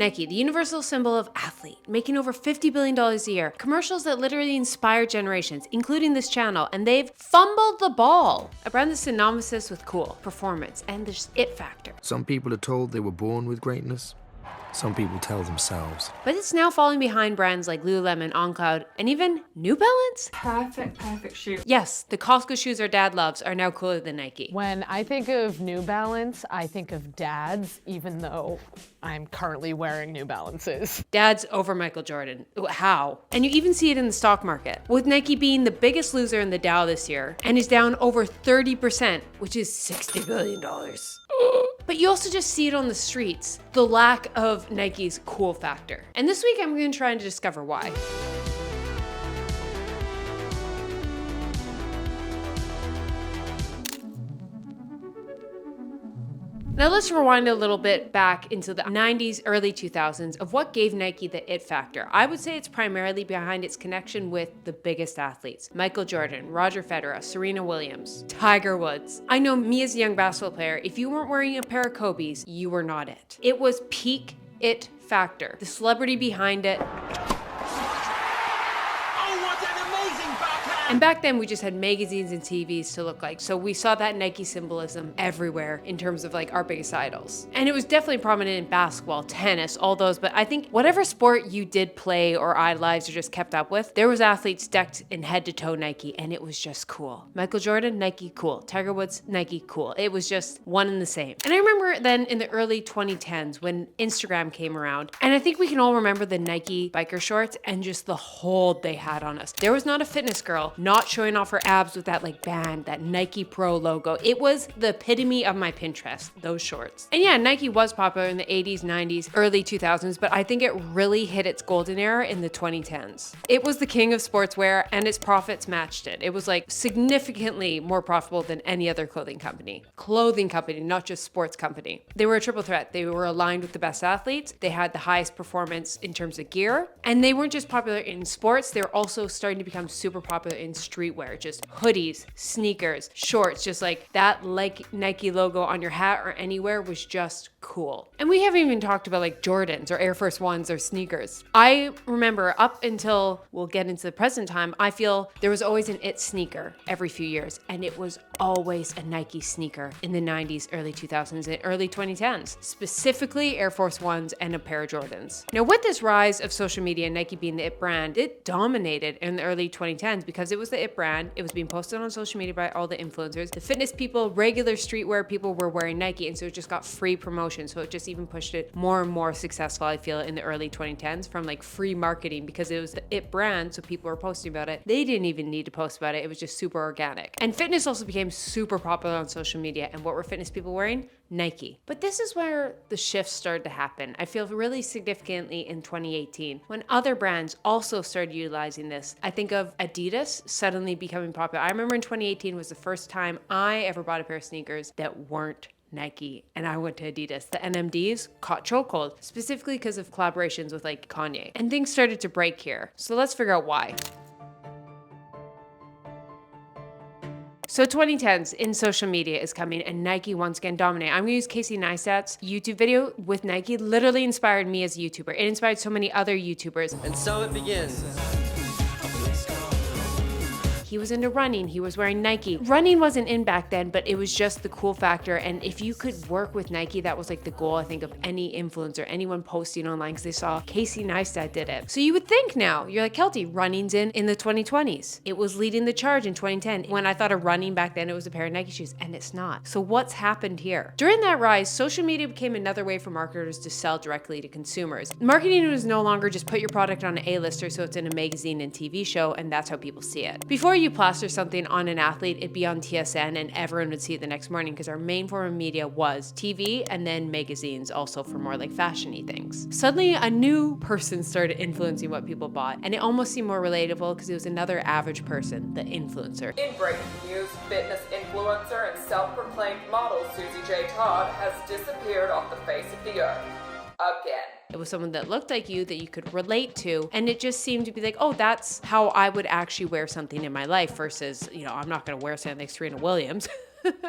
Nike, the universal symbol of athlete, making over $50 billion a year. Commercials that literally inspire generations, including this channel, and they've fumbled the ball. A brand that's synonymous with cool, performance, and the it factor. Some people are told they were born with greatness. Some people tell themselves. But it's now falling behind brands like Lululemon, On Cloud, and even New Balance. Perfect shoe. Yes, the Costco shoes our dad loves are now cooler than Nike. When I think of New Balance, I think of dads, even though I'm currently wearing New Balances. Dad's over Michael Jordan. How? And you even see it in the stock market, with Nike being the biggest loser in the Dow this year and is down over 30%, which is $60 billion. But you also just see it on the streets, the lack of Nike's cool factor. And this week I'm going to try and discover why. Now let's rewind a little bit back into the 90s, early 2000s of what gave Nike the it factor. I would say it's primarily behind its connection with the biggest athletes. Michael Jordan, Roger Federer, Serena Williams, Tiger Woods. I know me as a young basketball player, if you weren't wearing a pair of Kobe's, you were not it. It was peak it factor. The celebrity behind it. And back then we just had magazines and TVs to look like. So we saw that Nike symbolism everywhere in terms of like our biggest idols. And it was definitely prominent in basketball, tennis, all those. But I think whatever sport you did play or idolized or just kept up with, there was athletes decked in head to toe Nike and it was just cool. Michael Jordan, Nike, cool. Tiger Woods, Nike, cool. It was just one and the same. And I remember then in the early 2010s when Instagram came around, and I think we can all remember the Nike biker shorts and just the hold they had on us. There was not a fitness girl not showing off her abs with that like band, that Nike Pro logo. It was the epitome of my Pinterest, those shorts. And yeah, Nike was popular in the 80s, 90s, early 2000s, but I think it really hit its golden era in the 2010s. It was the king of sportswear and its profits matched it. It was like significantly more profitable than any other clothing company. Clothing company, not just sports company. They were a triple threat. They were aligned with the best athletes. They had the highest performance in terms of gear. And they weren't just popular in sports, they were also starting to become super popular in streetwear, just hoodies, sneakers, shorts, just like that like Nike logo on your hat or anywhere was just cool. And we haven't even talked about like Jordans or Air Force Ones or sneakers. I remember up until we'll get into the present time, I feel there was always an it sneaker every few years, and it was always a Nike sneaker in the 90s, early 2000s, and early 2010s, specifically Air Force Ones and a pair of Jordans. Now with this rise of social media and Nike being the it brand, it dominated in the early 2010s because it was the it brand. It was being posted on social media by all the influencers. The fitness people, regular streetwear people were wearing Nike, and so it just got free promotion. So it just even pushed it more and more successful, I feel, in the early 2010s from like free marketing because it was the it brand, so people were posting about it. They didn't even need to post about it. It was just super organic. And fitness also became super popular on social media. And what were fitness people wearing? Nike. But this is where the shift started to happen. I feel really significantly in 2018 when other brands also started utilizing this. I think of Adidas suddenly becoming popular. I remember in 2018 was the first time I ever bought a pair of sneakers that weren't Nike, and I went to Adidas. The NMDs caught chokehold, specifically because of collaborations with like Kanye. And things started to break here. So let's figure out why. So 2010s in social media is coming and Nike once again dominate. I'm gonna use Casey Neistat's YouTube video with Nike. Literally inspired me as a YouTuber. It inspired so many other YouTubers. And so it begins. He was into running, he was wearing Nike. Running wasn't in back then, but it was just the cool factor. And if you could work with Nike, that was like the goal, I think, of any influencer, anyone posting online, because they saw Casey Neistat did it. So you would think now, you're like, Keltie, running's in the 2020s. It was leading the charge in 2010. When I thought of running back then, it was a pair of Nike shoes, and it's not. So what's happened here? During that rise, social media became another way for marketers to sell directly to consumers. Marketing was no longer just put your product on an A-lister so it's in a magazine and TV show, and that's how people see it. Before you plaster something on an athlete, it'd be on TSN and everyone would see it the next morning because our main form of media was TV and then magazines also for more like fashion-y things. Suddenly a new person started influencing what people bought, and it almost seemed more relatable because it was another average person, the influencer. In breaking news, fitness influencer and self-proclaimed model Susie J. Todd has disappeared off the face of the earth. Again. It was someone that looked like you that you could relate to, and it just seemed to be like, oh, that's how I would actually wear something in my life versus, you know, I'm not going to wear something like Serena Williams.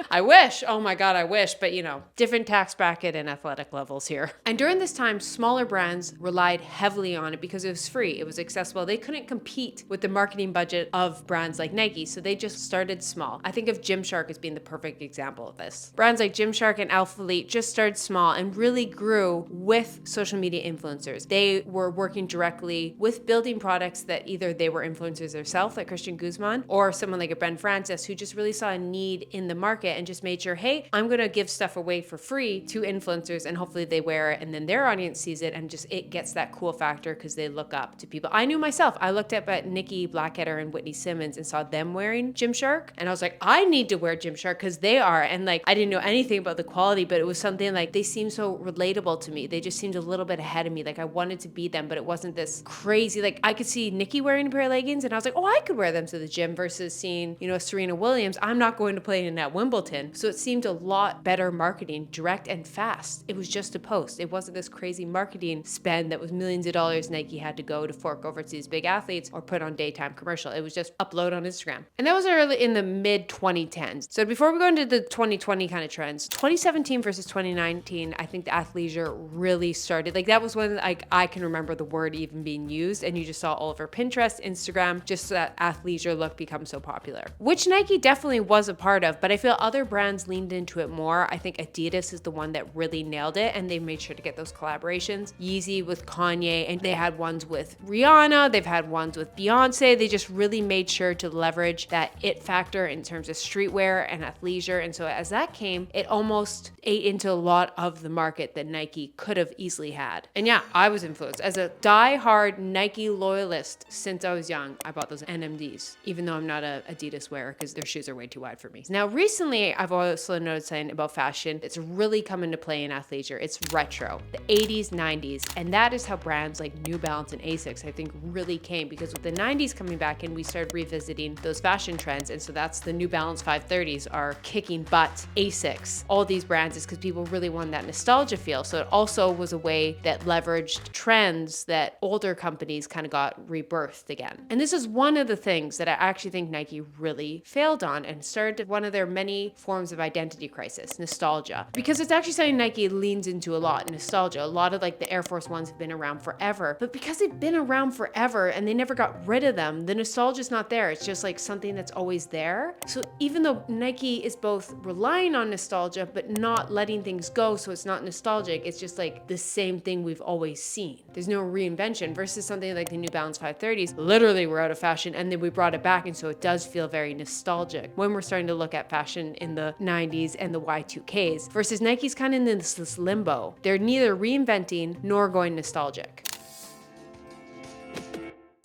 I wish. Oh my God, I wish. But different tax bracket and athletic levels here. And during this time, smaller brands relied heavily on it because it was free. It was accessible. They couldn't compete with the marketing budget of brands like Nike. So they just started small. I think of Gymshark as being the perfect example of this. Brands like Gymshark and Alphalete just started small and really grew with social media influencers. They were working directly with building products that either they were influencers themselves, like Christian Guzman, or someone like a Ben Francis who just really saw a need in the market and just made sure, hey, I'm going to give stuff away for free to influencers and hopefully they wear it and then their audience sees it and just it gets that cool factor because they look up to people. I knew myself. I looked up at Nikki Blackketter and Whitney Simmons and saw them wearing Gymshark and I was like, I need to wear Gymshark because they are. And like, I didn't know anything about the quality, but it was something like they seemed so relatable to me. They just seemed a little bit ahead of me. Like I wanted to be them, but it wasn't this crazy. Like I could see Nikki wearing a pair of leggings and I was like, oh, I could wear them to the gym versus seeing, Serena Williams. I'm not going to play in that Wimbledon. So it seemed a lot better marketing, direct and fast. It was just a post. It wasn't this crazy marketing spend that was millions of dollars Nike had to go to fork over to these big athletes or put on daytime commercial. It was just upload on Instagram. And that was early in the mid 2010s. So before we go into the 2020 kind of trends, 2017 versus 2019, I think the athleisure really started. Like that was when I can remember the word even being used and you just saw all over Pinterest, Instagram, just that athleisure look become so popular, which Nike definitely was a part of, but I feel other brands leaned into it more. I think Adidas is the one that really nailed it and they made sure to get those collaborations. Yeezy with Kanye and they had ones with Rihanna, they've had ones with Beyonce. They just really made sure to leverage that it factor in terms of streetwear and athleisure. And so as that came, it almost ate into a lot of the market that Nike could have easily had. And yeah, I was influenced. As a die-hard Nike loyalist since I was young, I bought those NMDs, even though I'm not a Adidas wearer because their shoes are way too wide for me. Now, recently, I've also noticed something about fashion. It's really come into play in athleisure. It's retro, the 80s, 90s. And that is how brands like New Balance and Asics, I think, really came because with the 90s coming back and we started revisiting those fashion trends. And so that's the New Balance 530s are kicking butt. Asics, all these brands is because people really wanted that nostalgia feel. So it also was a way that leveraged trends that older companies kind of got rebirthed again. And this is one of the things that I actually think Nike really failed on and started one of their many forms of identity crisis, nostalgia. Because it's actually something Nike leans into a lot, nostalgia. A lot of like the Air Force Ones have been around forever, but because they've been around forever and they never got rid of them, the nostalgia's not there. It's just like something that's always there. So even though Nike is both relying on nostalgia, but not letting things go, so it's not nostalgic, it's just like the same thing we've always seen. There's no reinvention versus something like the New Balance 530s. Literally, we're out of fashion and then we brought it back, and so it does feel very nostalgic when we're starting to look at fashion in the 90s and the Y2Ks versus Nike's kind of in this limbo. They're neither reinventing nor going nostalgic.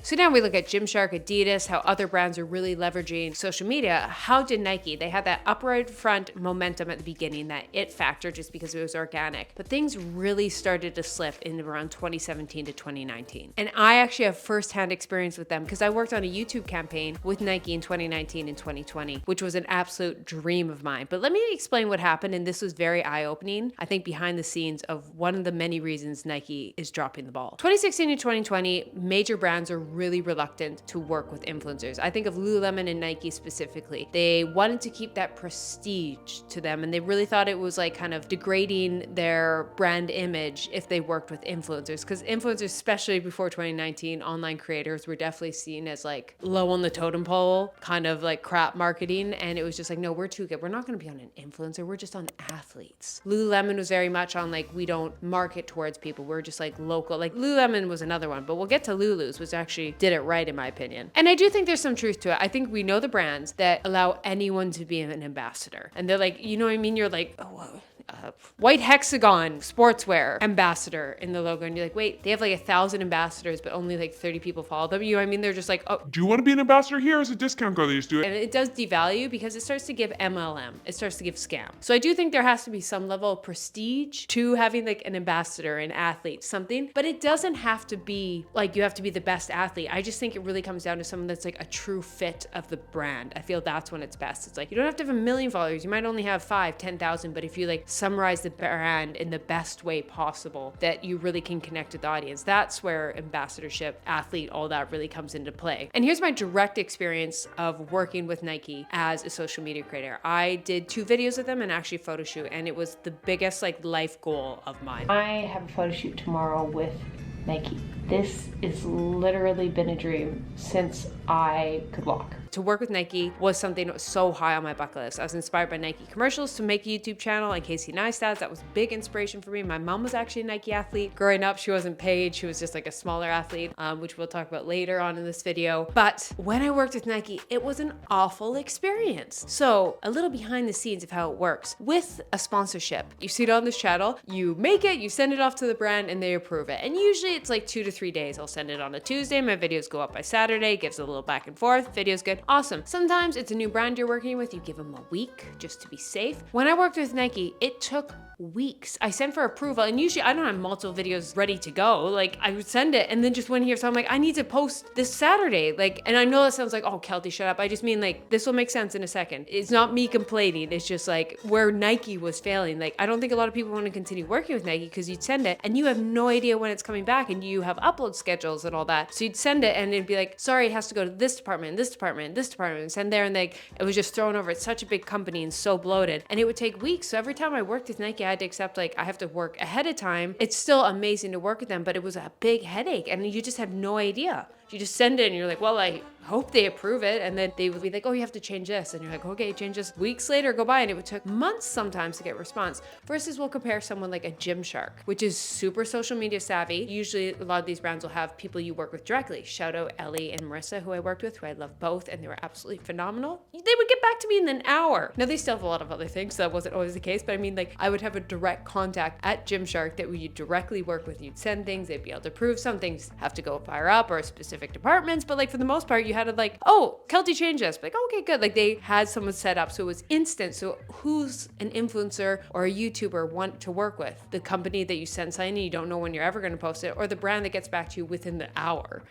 So now we look at Gymshark, Adidas, how other brands are really leveraging social media. How did Nike? They had that upright front momentum at the beginning, that it factor just because it was organic. But things really started to slip in around 2017 to 2019. And I actually have firsthand experience with them because I worked on a YouTube campaign with Nike in 2019 and 2020, which was an absolute dream of mine. But let me explain what happened. And this was very eye-opening, I think, behind the scenes of one of the many reasons Nike is dropping the ball. 2016 to 2020, major brands are really reluctant to work with influencers. I think of Lululemon and Nike specifically. They wanted to keep that prestige to them, and they really thought it was like kind of degrading their brand image if they worked with influencers, because influencers, especially before 2019, online creators were definitely seen as like low on the totem pole, kind of like crap marketing, and it was just like, no, we're too good. We're not going to be on an influencer. We're just on athletes. Lululemon was very much on like, we don't market towards people. We're just like local. Like Lululemon was another one, but we'll get to Lulu's, which actually did it right in my opinion. And I do think there's some truth to it. I think we know the brands that allow anyone to be an ambassador. And they're like, you know what I mean? You're like, oh, white hexagon sportswear ambassador in the logo, and you're like, wait, they have like 1,000 ambassadors but only like 30 people follow them. You know what I mean? They're just like, oh, do you want to be an ambassador? Here is a discount code that you do it. And it does devalue because it starts to give MLM, it starts to give scam. So I do think there has to be some level of prestige to having like an ambassador, an athlete, something, but it doesn't have to be like you have to be the best athlete. I just think it really comes down to someone that's like a true fit of the brand. I feel that's when it's best. It's like, you don't have to have 1 million followers. You might only have 5, 10,000, but if you like summarize the brand in the best way possible that you really can connect with the audience. That's where ambassadorship, athlete, all that really comes into play. And here's my direct experience of working with Nike as a social media creator. I did 2 videos with them and actually photo shoot, and it was the biggest like life goal of mine. I have a photo shoot tomorrow with Nike. This has literally been a dream since I could walk. To work with Nike was something that was so high on my bucket list. I was inspired by Nike commercials to make a YouTube channel and Casey Neistat. That was big inspiration for me. My mom was actually a Nike athlete. Growing up, she wasn't paid. She was just like a smaller athlete, which we'll talk about later on in this video. But when I worked with Nike, it was an awful experience. So a little behind the scenes of how it works. With a sponsorship, you see it on this channel, you make it, you send it off to the brand and they approve it. And usually it's like 2 to 3 days. I'll send it on a Tuesday. My videos go up by Saturday, gives a little back and forth. Video's good. Awesome. Sometimes it's a new brand you're working with. You give them a week just to be safe. When I worked with Nike, it took weeks. I sent for approval, and usually I don't have multiple videos ready to go. Like, I would send it and then just went here. So I'm like, I need to post this Saturday. Like, and I know that sounds like, oh, Keltie, shut up. I just mean like, this will make sense in a second. It's not me complaining. It's just like where Nike was failing. Like, I don't think a lot of people want to continue working with Nike because you'd send it and you have no idea when it's coming back, and you have upload schedules and all that. So you'd send it and it'd be like, sorry, it has to go to this department, this department, this department, and send there. And like, it was just thrown over. It's such a big company and so bloated. And it would take weeks. So every time I worked with Nike, I had to accept like, I have to work ahead of time. It's still amazing to work with them, but it was a big headache and you just have no idea. You just send it and you're like, well, I hope they approve it. And then they would be like, oh, you have to change this. And you're like, okay, change this. Weeks later go by and it would take months sometimes to get response. Versus we'll compare someone like a Gymshark, which is super social media savvy. Usually a lot of these brands will have people you work with directly. Shout out Ellie and Marissa, who I worked with, who I love both, and they were absolutely phenomenal. They would get back to me in an hour. Now they still have a lot of other things, so that wasn't always the case, but I mean, like, I would have a direct contact at Gymshark that we directly work with. You'd send things, they'd be able to approve. Some things have to go higher up or specific departments, but like for the most part, you had to like, oh, Keltie changed this. Like, okay, good. Like they had someone set up so it was instant. So who's an influencer or a YouTuber want to work with? The company that you send something and you don't know when you're ever going to post it, or the brand that gets back to you within the hour.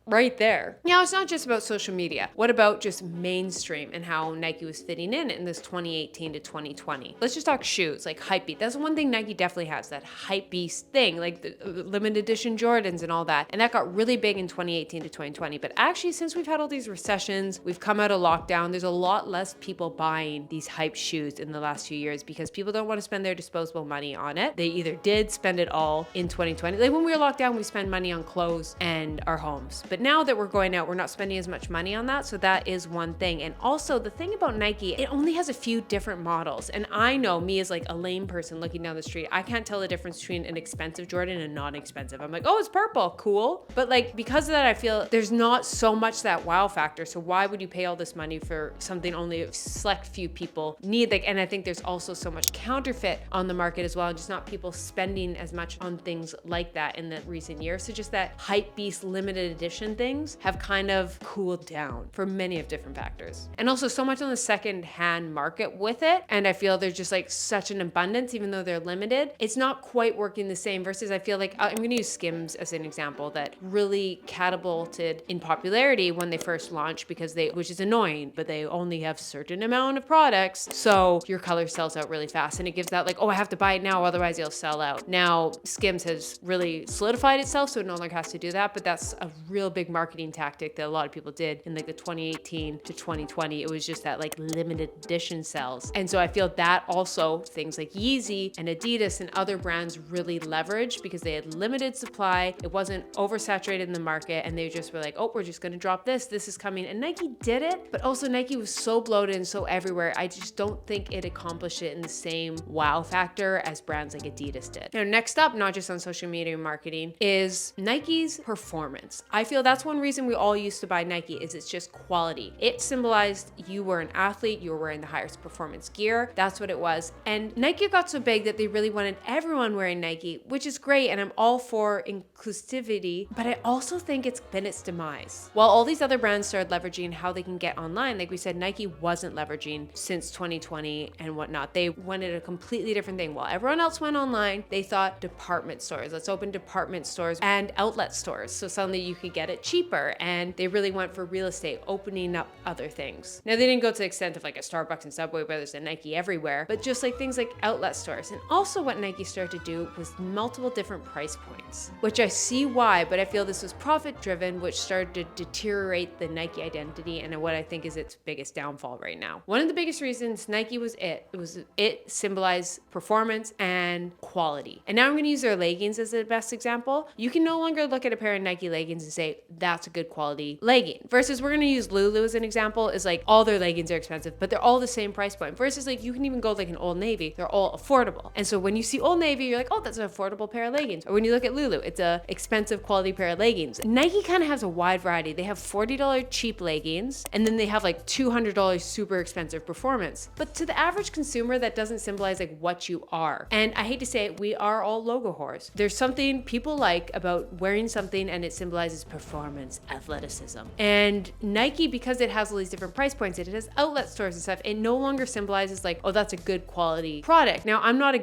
Right there. Now, it's not just about social media. What about just mainstream and how Nike was fitting in this 2018 to 2020? Let's just talk shoes, like hype beast. That's one thing Nike definitely has, that hype beast thing, like the limited edition Jordans and all that. And that got really big in 2018 to 2020. But actually, since we've had all these recessions, we've come out of lockdown, there's a lot less people buying these hype shoes in the last few years because people don't want to spend their disposable money on it. They either did spend it all in 2020. Like when we were locked down, we spent money on clothes and our homes. But now that we're going out, we're not spending as much money on that. So that is one thing. And also the thing about Nike, it only has a few different models. And I know me as like a lame person looking down the street, I can't tell the difference between an expensive Jordan and not expensive. I'm like, oh, it's purple, cool. But like, because of that, I feel there's not so much that wow factor. So why would you pay all this money for something only a select few people need? Like, and I think there's also so much counterfeit on the market as well. And just not people spending as much on things like that in the recent years. So just that hype beast limited edition things have kind of cooled down for many of different factors. And also so much on the second-hand market with it. And I feel there's just like such an abundance, even though they're limited. It's not quite working the same versus I feel like, I'm gonna use Skims as an example, that really catapulted in popularity when they first launched because which is annoying, but they only have certain amount of products. So your color sells out really fast and it gives that like, oh, I have to buy it now, otherwise it'll sell out. Now Skims has really solidified itself, so it no longer has to do that, but that's a real big marketing tactic that a lot of people did in like the 2018 to 2020. It was just that like limited edition sales. And so I feel that also things like Yeezy and Adidas and other brands really leveraged because they had limited supply. It wasn't oversaturated in the market and they just were like, oh, we're just going to drop this. This is coming. And Nike did it, but also Nike was so bloated and so everywhere. I just don't think it accomplished it in the same wow factor as brands like Adidas did. Now, next up, not just on social media marketing, is Nike's performance. I feel that's one reason we all used to buy Nike is it's just quality. It symbolized you were an athlete, you were wearing the highest performance gear. That's what it was. And Nike got so big that they really wanted everyone wearing Nike, which is great. And I'm all for inclusivity, but I also think it's been its demise. While all these other brands started leveraging how they can get online, like we said, Nike wasn't leveraging since 2020 and whatnot. They wanted a completely different thing. While everyone else went online, they thought department stores. Let's open department stores and outlet stores. So suddenly you could get get it cheaper. And they really went for real estate, opening up other things. Now, they didn't go to the extent of like a Starbucks and Subway where there's a Nike everywhere, but just like things like outlet stores. And also what Nike started to do was multiple different price points, which I see why, but I feel this was profit driven, which started to deteriorate the Nike identity and what I think is its biggest downfall right now. One of the biggest reasons Nike was it symbolized performance and quality. And now I'm going to use their leggings as the best example. You can no longer look at a pair of Nike leggings and say, that's a good quality legging. Versus we're going to use Lulu as an example, is like all their leggings are expensive, but they're all the same price point. Versus like you can even go like an Old Navy, they're all affordable. And so when you see Old Navy, you're like, oh, that's an affordable pair of leggings. Or when you look at Lulu, it's a expensive quality pair of leggings. Nike kind of has a wide variety. They have $40 cheap leggings, and then they have like $200 super expensive performance. But to the average consumer, that doesn't symbolize like what you are. And I hate to say it, we are all logo whores. There's something people like about wearing something and it symbolizes performance, athleticism. And Nike, because it has all these different price points, it has outlet stores and stuff, it no longer symbolizes like, oh, that's a good quality product. Now, I'm not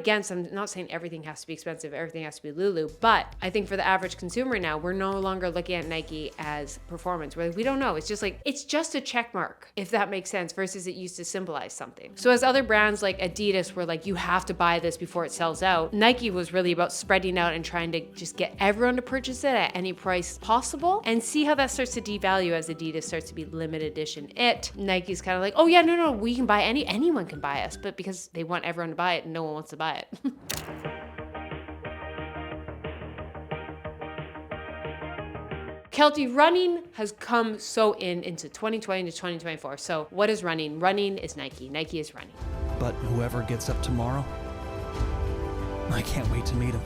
saying everything has to be expensive, everything has to be Lulu, but I think for the average consumer now, we're no longer looking at Nike as performance. We don't know. It's just a check mark, if that makes sense, versus it used to symbolize something. So as other brands like Adidas were like, you have to buy this before it sells out, Nike was really about spreading out and trying to just get everyone to purchase it at any price possible and see how that starts to devalue as Adidas starts to be limited edition. Nike's kind of like, oh yeah, no, we can buy anyone can buy us, but because they want everyone to buy it, no one wants to buy it. Keltie, running has come so into 2020 to 2024. So what is running? Running is Nike. Nike is running. But whoever gets up tomorrow, I can't wait to meet him.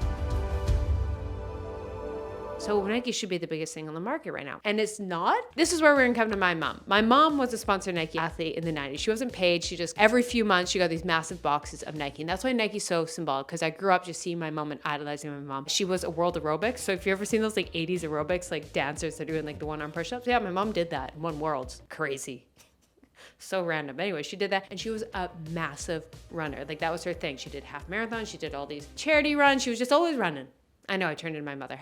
So Nike should be the biggest thing on the market right now. And it's not. This is where we're gonna come to my mom. My mom was a sponsored Nike athlete in the 90s. She wasn't paid. She just, every few months, she got these massive boxes of Nike. And that's why Nike's so symbolic, because I grew up just seeing my mom and idolizing my mom. She was a world aerobics. So if you've ever seen those like 80s aerobics, like dancers that are doing like the one-arm push-ups, yeah, my mom did that in one world. Crazy. So random. Anyway, she did that and she was a massive runner. Like that was her thing. She did half marathons. She did all these charity runs. She was just always running. I know I turned into my mother.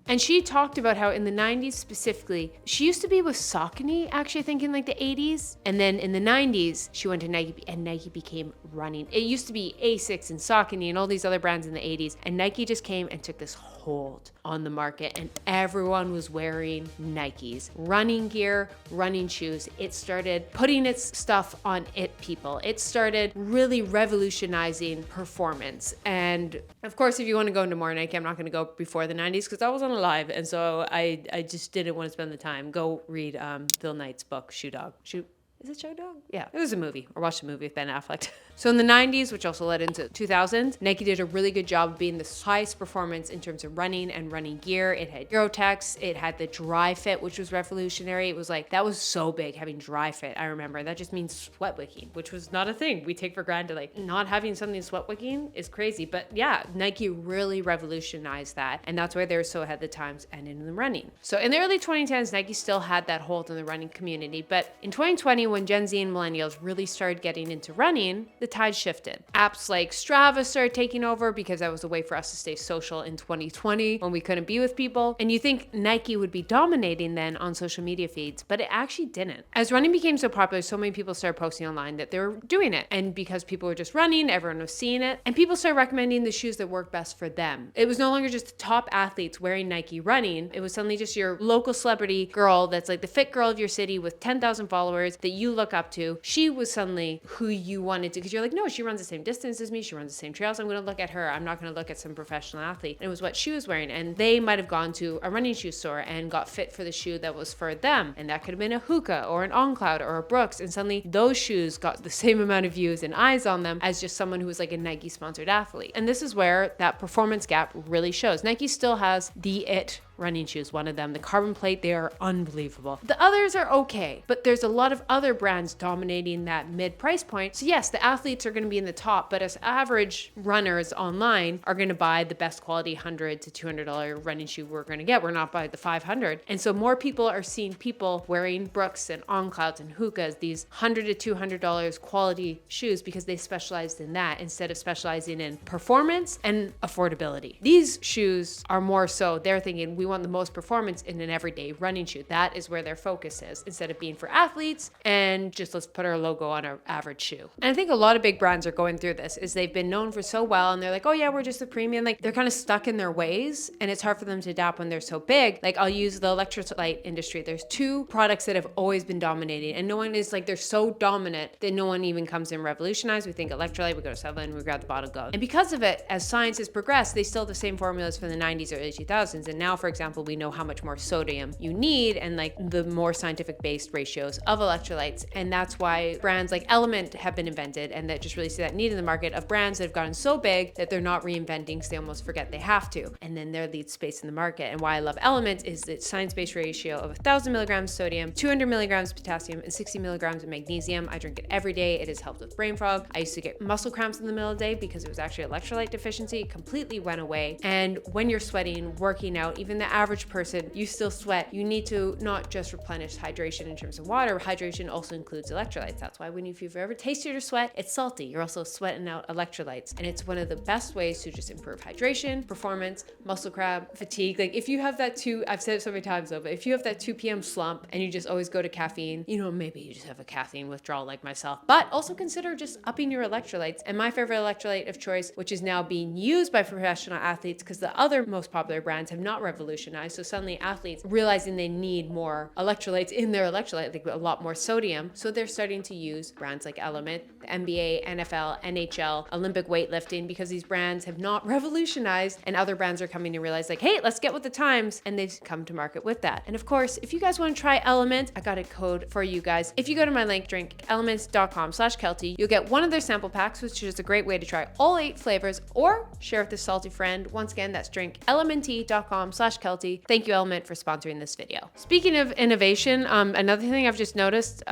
And she talked about how in the 90s specifically, she used to be with Saucony, actually I think in like the 80s. And then in the 90s, she went to Nike and Nike became running. It used to be Asics and Saucony and all these other brands in the 80s. And Nike just came and took this hold on the market and everyone was wearing Nikes. Running gear, running shoes. It started putting its stuff on people. It started really revolutionizing performance. And of course, if you want to go into more Nike, I'm not going to go before the 90s because I wasn't alive. And so I just didn't want to spend the time. Go read Phil Knight's book, Shoe Dog. Is it Shoe Dog? Yeah, it was a movie. Or watched a movie with Ben Affleck. So in the 90s, which also led into 2000s, Nike did a really good job of being the highest performance in terms of running and running gear. It had Eurotex, it had the dry fit, which was revolutionary. It was like, that was so big, having dry fit. I remember that just means sweat wicking, which was not a thing we take for granted. Like not having something sweat wicking is crazy. But yeah, Nike really revolutionized that. And that's why they were so ahead of the times and in the running. So in the early 2010s, Nike still had that hold on the running community. But in 2020, when Gen Z and millennials really started getting into running, the tide shifted. Apps like Strava started taking over because that was a way for us to stay social in 2020 when we couldn't be with people. And you think Nike would be dominating then on social media feeds, but it actually didn't. As running became so popular, so many people started posting online that they were doing it. And because people were just running, everyone was seeing it. And people started recommending the shoes that work best for them. It was no longer just the top athletes wearing Nike running. It was suddenly just your local celebrity girl that's like the fit girl of your city with 10,000 followers that you look up to. She was suddenly who you wanted to, because you're like, no, she runs the same distance as me. She runs the same trails. I'm going to look at her. I'm not going to look at some professional athlete. And it was what she was wearing. And they might have gone to a running shoe store and got fit for the shoe that was for them. And that could have been a Hoka or an On Cloud or a Brooks. And suddenly those shoes got the same amount of views and eyes on them as just someone who was like a Nike sponsored athlete. And this is where that performance gap really shows. Nike still has the it running shoes, one of them. The carbon plate, they are unbelievable. The others are okay, but there's a lot of other brands dominating that mid price point. So yes, the athletes are going to be in the top, but as average runners online are going to buy the best quality $100 to $200 running shoe we're going to get. We're not buying the $500. And so more people are seeing people wearing Brooks and On Clouds and Hokas, these $100 to $200 quality shoes because they specialized in that instead of specializing in performance and affordability. These shoes are more so, they're thinking we want want the most performance in an everyday running shoe. That is where their focus is, instead of being for athletes and just let's put our logo on our average shoe. And I think a lot of big brands are going through this, is they've been known for so well and they're like, oh yeah, we're just a premium. Like they're kind of stuck in their ways and it's hard for them to adapt when they're so big. Like I'll use the electrolyte industry. There's two products that have always been dominating and no one is like, they're so dominant that no one even comes in revolutionized. We think electrolyte, we go to 7, we grab the bottle, go. And because of it, as science has progressed, they still have the same formulas from the 90s or early 2000s. And now, for example, we know how much more sodium you need and like the more scientific based ratios of electrolytes. And that's why brands like Element have been invented and that just really see that need in the market of brands that have gotten so big that they're not reinventing because they almost forget they have to. And then their lead space in the market. And why I love Element is its science-based ratio of 1,000 milligrams sodium, 200 milligrams potassium, and 60 milligrams of magnesium. I drink it every day. It has helped with brain fog. I used to get muscle cramps in the middle of the day because it was actually electrolyte deficiency. It completely went away. And when you're sweating, working out, even the average person, you still sweat. You need to not just replenish hydration in terms of water. Hydration also includes electrolytes. That's why if you've ever tasted your sweat, it's salty. You're also sweating out electrolytes. And it's one of the best ways to just improve hydration, performance, muscle cramp, fatigue. Like if you have that I've said it so many times though, but if you have that 2 p.m. slump and you just always go to caffeine, maybe you just have a caffeine withdrawal like myself, but also consider just upping your electrolytes. And my favorite electrolyte of choice, which is now being used by professional athletes because the other most popular brands have not revolutionized. So suddenly athletes realizing they need more electrolytes in their electrolyte, like a lot more sodium. So they're starting to use brands like Element, the NBA, NFL, NHL, Olympic weightlifting, because these brands have not revolutionized and other brands are coming to realize like, hey, let's get with the times. And they've come to market with that. And of course, if you guys want to try Element, I got a code for you guys. If you go to my link, drinkelements.com/Keltie, you'll get one of their sample packs, which is a great way to try all 8 flavors or share with a salty friend. Once again, that's drinkelement.com/Keltie. Thank you, Element, for sponsoring this video. Speaking of innovation, another thing I've just noticed,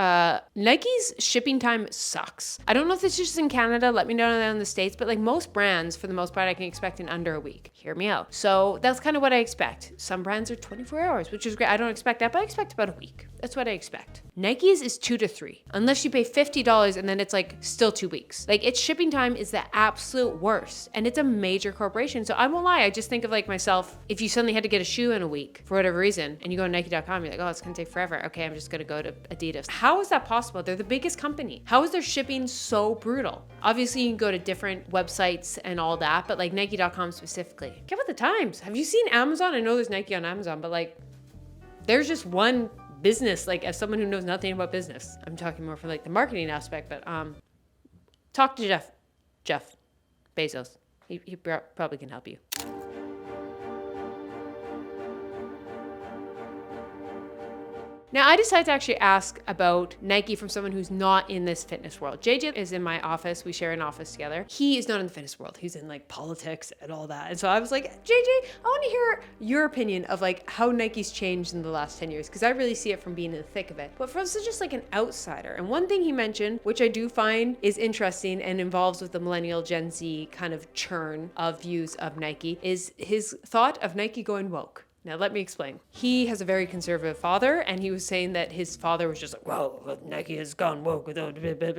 Nike's shipping time sucks. I don't know if it's just in Canada, let me know in the States, but like most brands, for the most part, I can expect in under a week. Hear me out. So that's kind of what I expect. Some brands are 24 hours, which is great. I don't expect that, but I expect about a week. That's what I expect. Nike's is 2 to 3, unless you pay $50 and then it's like still 2 weeks. Like its shipping time is the absolute worst and it's a major corporation. So I won't lie. I just think of like myself, if you suddenly had to get a shoe in a week for whatever reason and you go to Nike.com, you're like, oh, it's gonna take forever. Okay, I'm just gonna go to Adidas. How is that possible? They're the biggest company. How is their shipping so brutal? Obviously you can go to different websites and all that, but like Nike.com specifically. Get with the times. Have you seen Amazon? I know there's Nike on Amazon, but like there's just one business, like as someone who knows nothing about business, I'm talking more from like the marketing aspect, but talk to Jeff Bezos. He probably can help you. Now, I decided to actually ask about Nike from someone who's not in this fitness world. JJ is in my office. We share an office together. He is not in the fitness world. He's in like politics and all that. And so I was like, JJ, I want to hear your opinion of like how Nike's changed in the last 10 years, because I really see it from being in the thick of it. But for us, it's just like an outsider. And one thing he mentioned, which I do find is interesting and involves with the millennial Gen Z kind of churn of views of Nike, is his thought of Nike going woke. Now, let me explain. He has a very conservative father, and he was saying that his father was just like, whoa, Nike has gone woke. But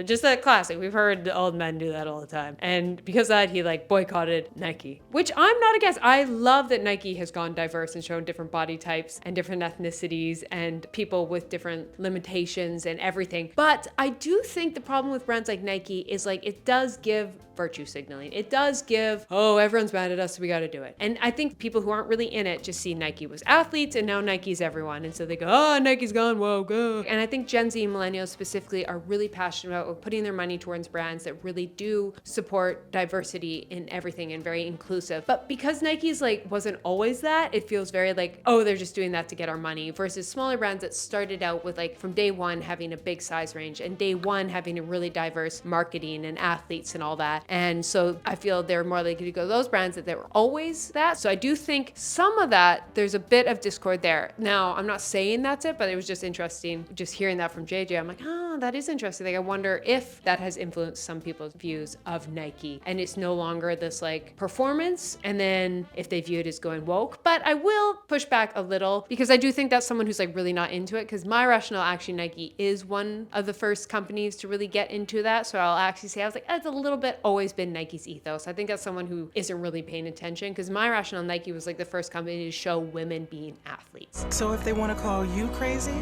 just that classic. We've heard old men do that all the time. And because of that, he like boycotted Nike, which I'm not against. I love that Nike has gone diverse and shown different body types and different ethnicities and people with different limitations and everything. But I do think the problem with brands like Nike is like, it does give virtue signaling. It does give, oh, everyone's mad at us, so we got to do it. And I think people who aren't really in it just see Nike was athletes and now Nike's everyone. And so they go, oh, Nike's gone woke. And I think Gen Z and millennials specifically are really passionate about putting their money towards brands that really do support diversity in everything and very inclusive. But because Nike's like wasn't always that, it feels very like, oh, they're just doing that to get our money, versus smaller brands that started out with like from day one having a big size range and day one having a really diverse marketing and athletes and all that. And so I feel they're more likely to go to those brands that they were always that. So I do think some of that, there's a bit of discord there. Now, I'm not saying that's it, but it was just interesting just hearing that from JJ. I'm like, oh, that is interesting. Like, I wonder if that has influenced some people's views of Nike and it's no longer this like performance, and then if they view it as going woke. But I will push back a little because I do think that's someone who's like really not into it, because my rationale, actually Nike is one of the first companies to really get into that. So I'll actually say, I was like, it's a little bit always been Nike's ethos. I think that's someone who isn't really paying attention, because my rationale, Nike was like the first company to show women being athletes. So if they want to call you crazy,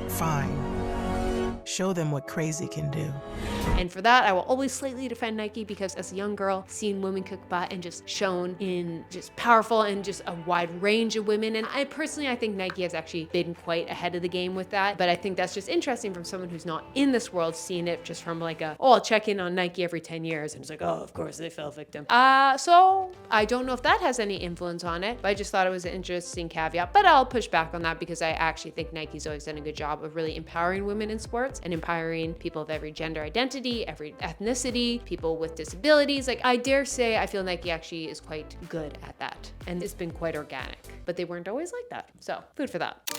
fine. Show them what crazy can do. And for that, I will always slightly defend Nike, because as a young girl, seeing women kick butt and just shown in just powerful and just a wide range of women. And I think Nike has actually been quite ahead of the game with that. But I think that's just interesting from someone who's not in this world, seeing it just from like I'll check in on Nike every 10 years. And it's like, oh, of course they fell victim. So I don't know if that has any influence on it, but I just thought it was an interesting caveat. But I'll push back on that, because I actually think Nike's always done a good job of really empowering women in sports and empowering people of every gender identity, every ethnicity, people with disabilities. Like, I dare say, I feel Nike actually is quite good at that. And it's been quite organic, but they weren't always like that. So food for that.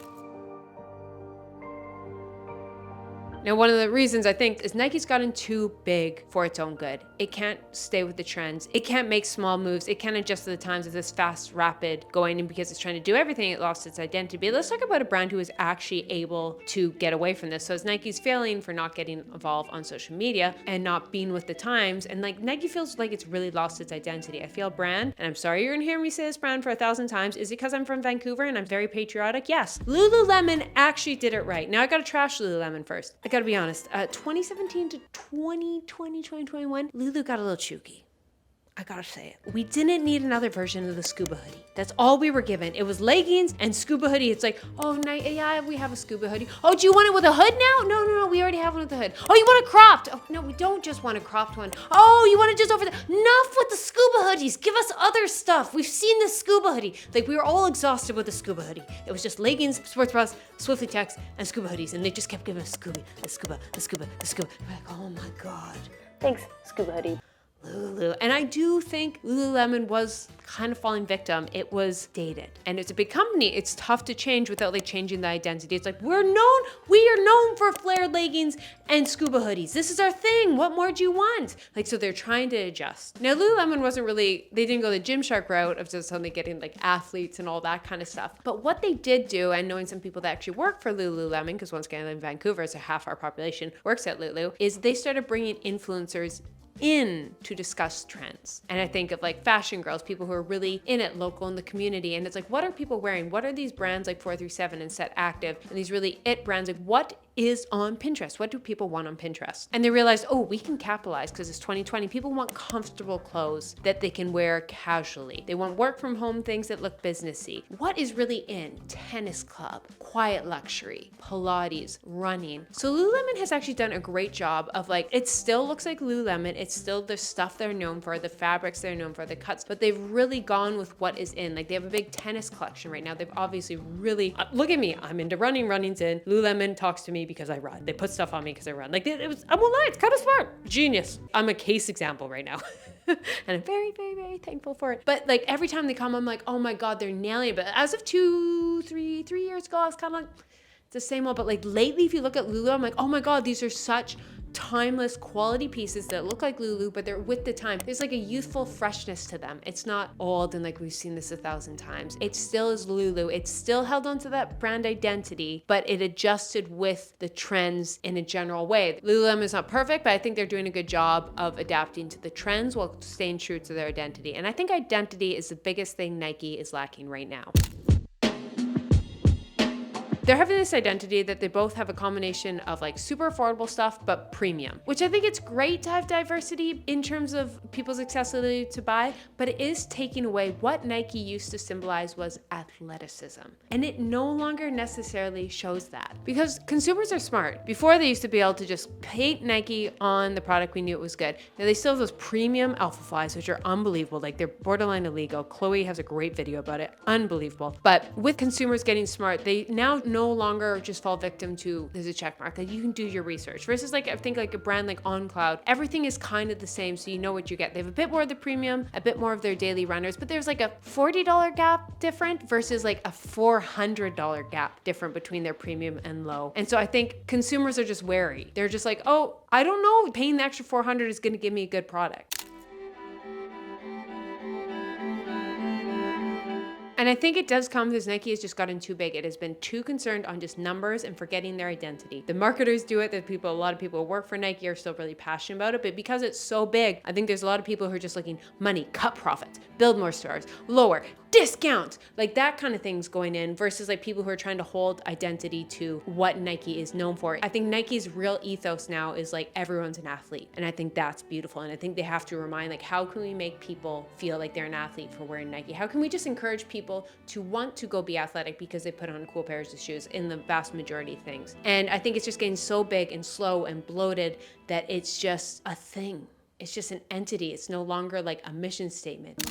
Now, one of the reasons I think is Nike's gotten too big for its own good. It can't stay with the trends. It can't make small moves. It can't adjust to the times of this fast, rapid going, and because it's trying to do everything, it lost its identity. But let's talk about a brand who is actually able to get away from this. So as Nike's failing for not getting involved on social media and not being with the times, and like Nike feels like it's really lost its identity. I feel brand, and I'm sorry you're gonna hear me say this brand for 1,000 times. Is it because I'm from Vancouver and I'm very patriotic? Yes. Lululemon actually did it right. Now I gotta trash Lululemon first. I gotta be honest, 2017 to 2020, 2021, Lulu got a little chooky. I gotta say it. We didn't need another version of the scuba hoodie. That's all we were given. It was leggings and scuba hoodie. It's like, oh, yeah, we have a scuba hoodie. Oh, do you want it with a hood now? No, we already have one with a hood. Oh, you want it cropped? Oh, no, we don't just want a cropped one. Oh, you want it just over the... Enough with the scuba hoodies. Give us other stuff. We've seen the scuba hoodie. Like, we were all exhausted with the scuba hoodie. It was just leggings, sports bras, Swiftly Techs, and scuba hoodies. And they just kept giving us the scuba. We're like, oh my God. Thanks, scuba hoodie. Lulu. And I do think Lululemon was kind of falling victim. It was dated. And it's a big company. It's tough to change without like changing the identity. It's like, we are known for flared leggings and scuba hoodies. This is our thing. What more do you want? Like, so they're trying to adjust. Now, Lululemon they didn't go the Gymshark route of just suddenly getting like athletes and all that kind of stuff. But what they did do, and knowing some people that actually work for Lululemon, because once again, I live in Vancouver, so half our population works at Lulu, is they started bringing influencers in to discuss trends. And I think of like fashion girls, people who are really in it, local in the community. And it's like, what are people wearing? What are these brands like 437 and Set Active and these really it brands? Like, what is on Pinterest? What do people want on Pinterest? And they realized, oh, we can capitalize because it's 2020. People want comfortable clothes that they can wear casually. They want work from home things that look businessy. What is really in? Tennis club, quiet luxury, Pilates, running. So Lululemon has actually done a great job of like, it still looks like Lululemon. It's still the stuff they're known for, the fabrics they're known for, the cuts, but they've really gone with what is in. Like, they have a big tennis collection right now. They've obviously really, look at me, I'm into running, running's in. Lululemon talks to me because I run. They put stuff on me because I run. Like, I won't lie, it's kind of smart. Genius. I'm a case example right now. And I'm very, very, very thankful for it. But like, every time they come, I'm like, oh my God, they're nailing it. But as of 3 years ago, I was kind of like, it's the same old. But like lately, if you look at Lulu, I'm like, oh my God, these are such timeless quality pieces that look like Lulu, but they're with the time. There's like a youthful freshness to them. It's not old and like we've seen this 1,000 times. It still is Lulu. It still held on to that brand identity, but it adjusted with the trends in a general way. Lululemon is not perfect, but I think they're doing a good job of adapting to the trends while staying true to their identity. And I think identity is the biggest thing Nike is lacking right now. They're having this identity that they both have a combination of like super affordable stuff, but premium, which I think it's great to have diversity in terms of people's accessibility to buy, but it is taking away what Nike used to symbolize was athleticism. And it no longer necessarily shows that because consumers are smart. Before they used to be able to just paint Nike on the product, we knew it was good. Now they still have those premium alpha flies, which are unbelievable. Like they're borderline illegal. Chloe has a great video about it. Unbelievable. But with consumers getting smart, they now no longer just fall victim to there's a check mark. Like you can do your research versus like I think like a brand like On Cloud, everything is kind of the same, so you know what you get. They have a bit more of the premium, a bit more of their daily runners, but there's like a $40 gap different versus like a $400 gap different between their premium and low. And so I think consumers are just wary. They're just like, oh, I don't know, paying the extra $400 is going to give me a good product. And I think it does come because Nike has just gotten too big. It has been too concerned on just numbers and forgetting their identity. The marketers do it. A lot of people who work for Nike are still really passionate about it. But because it's so big, I think there's a lot of people who are just looking money, cut profits, build more stores, lower. discount, like that kind of thing's going in versus like people who are trying to hold identity to what Nike is known for. I think Nike's real ethos now is like everyone's an athlete. And I think that's beautiful. And I think they have to remind like, how can we make people feel like they're an athlete for wearing Nike? How can we just encourage people to want to go be athletic because they put on cool pairs of shoes in the vast majority of things? And I think it's just getting so big and slow and bloated that it's just a thing. It's just an entity. It's no longer like a mission statement.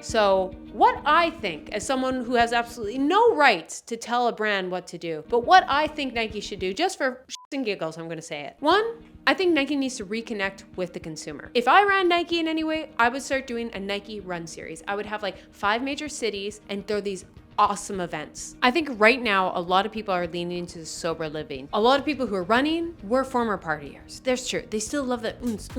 So what I think, as someone who has absolutely no right to tell a brand what to do, but what I think Nike should do, just for shits and giggles, I'm gonna say it. One, I think Nike needs to reconnect with the consumer. If I ran Nike in any way, I would start doing a Nike run series. I would have like 5 major cities and throw these awesome events. I think right now, a lot of people are leaning into sober living. A lot of people who are running were former partiers. That's true. They still love that uns,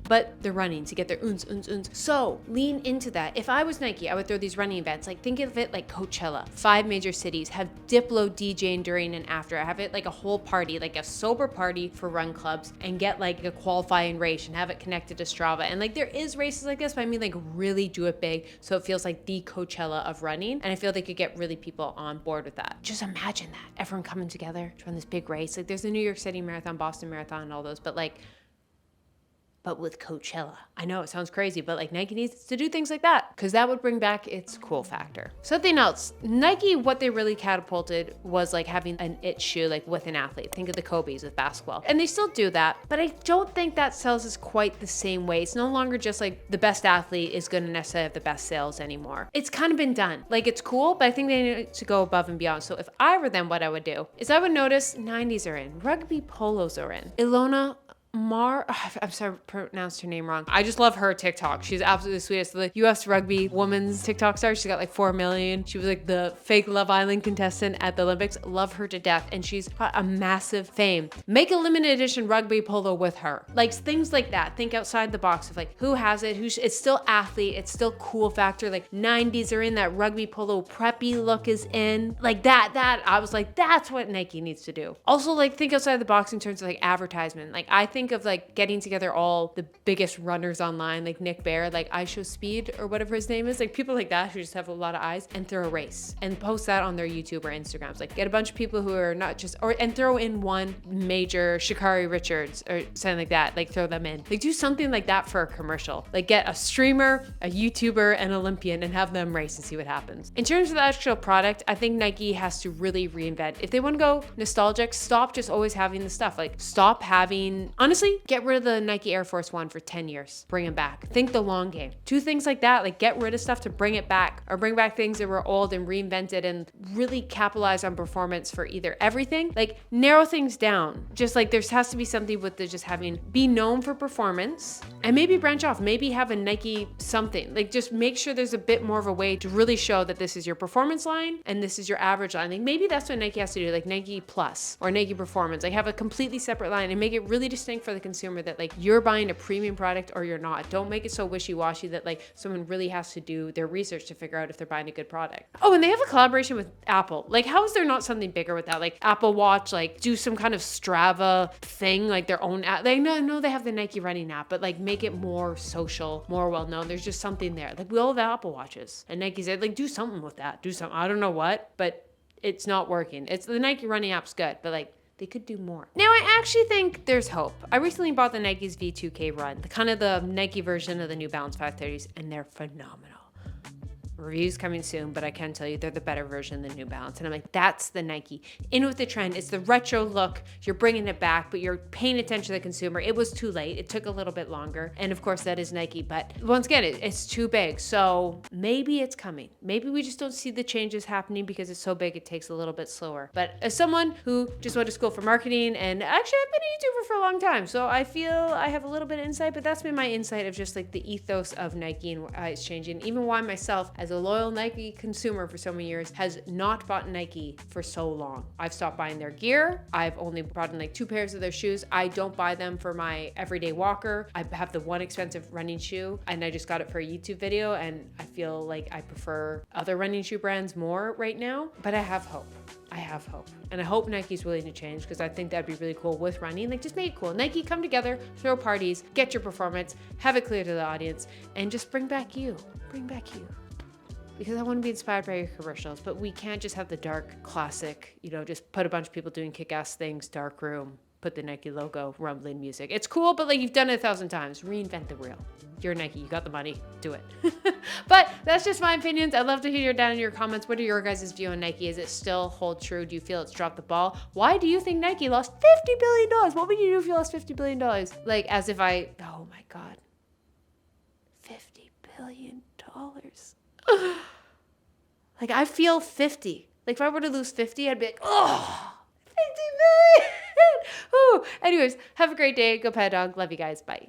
but they're running to get their uns. So lean into that. If I was Nike, I would throw these running events. Like think of it like Coachella, 5 major cities, have Diplo DJing during and after. Have it like a whole party, like a sober party for run clubs, and get like a qualifying race and have it connected to Strava. And like there is races like this, but I mean like really do it big so it feels like the Coachella of running. And I feel they could get really people on board with that. Just imagine that. Everyone coming together to run this big race. Like there's the New York City Marathon, Boston Marathon, and all those, but with Coachella. I know it sounds crazy, but like Nike needs to do things like that because that would bring back its cool factor. Something else, Nike, what they really catapulted was like having an it shoe like with an athlete. Think of the Kobe's with basketball. And they still do that, but I don't think that sells us quite the same way. It's no longer just like the best athlete is going to necessarily have the best sales anymore. It's kind of been done. Like it's cool, but I think they need to go above and beyond. So if I were them, what I would do is I would notice 90s are in, rugby polos are in. Ilona I'm sorry, I pronounced her name wrong. I just love her TikTok. She's absolutely the sweetest. The US rugby women's TikTok star. She's got like 4 million. She was like the fake Love Island contestant at the Olympics. Love her to death. And she's got a massive fame. Make a limited edition rugby polo with her. Like things like that. Think outside the box of like who has it, it's still athlete, it's still cool factor. Like 90s are in, that rugby polo preppy look is in. Like that I was like, that's what Nike needs to do. Also like think outside the box in terms of like advertisement. Like I think of like getting together all the biggest runners online, like Nick Bare, like I Show Speed or whatever his name is, like people like that who just have a lot of eyes, and throw a race and post that on their YouTube or Instagrams. Like get a bunch of people who are not just, and throw in one major Sha'Carri Richards or something like that, like throw them in. Like do something like that for a commercial. Like get a streamer, a YouTuber, an Olympian, and have them race and see what happens. In terms of the actual product, I think Nike has to really reinvent. If they want to go nostalgic, stop just always having the stuff. Like stop having, honestly, get rid of the Nike Air Force One for 10 years. Bring them back. Think the long game. Do things like that. Like get rid of stuff to bring it back, or bring back things that were old and reinvent it and really capitalize on performance for either everything. Like narrow things down. Just like there has to be something with the just having, be known for performance, and maybe branch off. Maybe have a Nike something. Like just make sure there's a bit more of a way to really show that this is your performance line and this is your average line. Like maybe that's what Nike has to do, like Nike Plus or Nike Performance. Like have a completely separate line and make it really distinct for the consumer that like you're buying a premium product or you're not. Don't make it so wishy-washy that like someone really has to do their research to figure out if they're buying a good product. Oh, and they have a collaboration with Apple. Like how is there not something bigger with that? Like Apple Watch, like do some kind of Strava thing, like their own app. Like no, they have the Nike running app, but like make it more social, more well-known. There's just something there. Like we all have Apple Watches, and Nike said like do something with that. Do something. I don't know what, but it's not working. It's the Nike running app's good, but like they could do more. Now, I actually think there's hope. I recently bought the Nike's V2K Run, the kind of the Nike version of the New Balance 530s, and they're phenomenal. Reviews coming soon, but I can tell you they're the better version than New Balance. And I'm like, that's the Nike. In with the trend. It's the retro look. You're bringing it back, but you're paying attention to the consumer. It was too late. It took a little bit longer. And of course, that is Nike. But once again, it's too big. So maybe it's coming. Maybe we just don't see the changes happening because it's so big, it takes a little bit slower. But as someone who just went to school for marketing, and actually I've been a YouTuber for a long time, so I feel I have a little bit of insight, but that's been my insight of just like the ethos of Nike and why it's changing. Even why myself, as as a loyal Nike consumer for so many years, has not bought Nike for so long. I've stopped buying their gear. I've only brought in like 2 pairs of their shoes. I don't buy them for my everyday walker. I have the one expensive running shoe and I just got it for a YouTube video, and I feel like I prefer other running shoe brands more right now, but I have hope. I have hope. And I hope Nike's willing to change, because I think that'd be really cool with running. Like, just make it cool. Nike, come together, throw parties, get your performance, have it clear to the audience, and just bring back you. Bring back you. Because I want to be inspired by your commercials, but we can't just have the dark classic, just put a bunch of people doing kick-ass things, dark room, put the Nike logo, rumbling music. It's cool, but like, you've done it 1,000 times. Reinvent the wheel. You're Nike, you got the money, do it. But that's just my opinions. I'd love to hear down in your comments. What are your guys' view on Nike? Is it still hold true? Do you feel it's dropped the ball? Why do you think Nike lost $50 billion? What would you do if you lost $50 billion? Like, as if oh my God, $50 billion. Like, I feel 50. Like, if I were to lose 50, I'd be like, oh, 50 million. Ooh. Anyways, have a great day. Go pet a dog. Love you guys. Bye.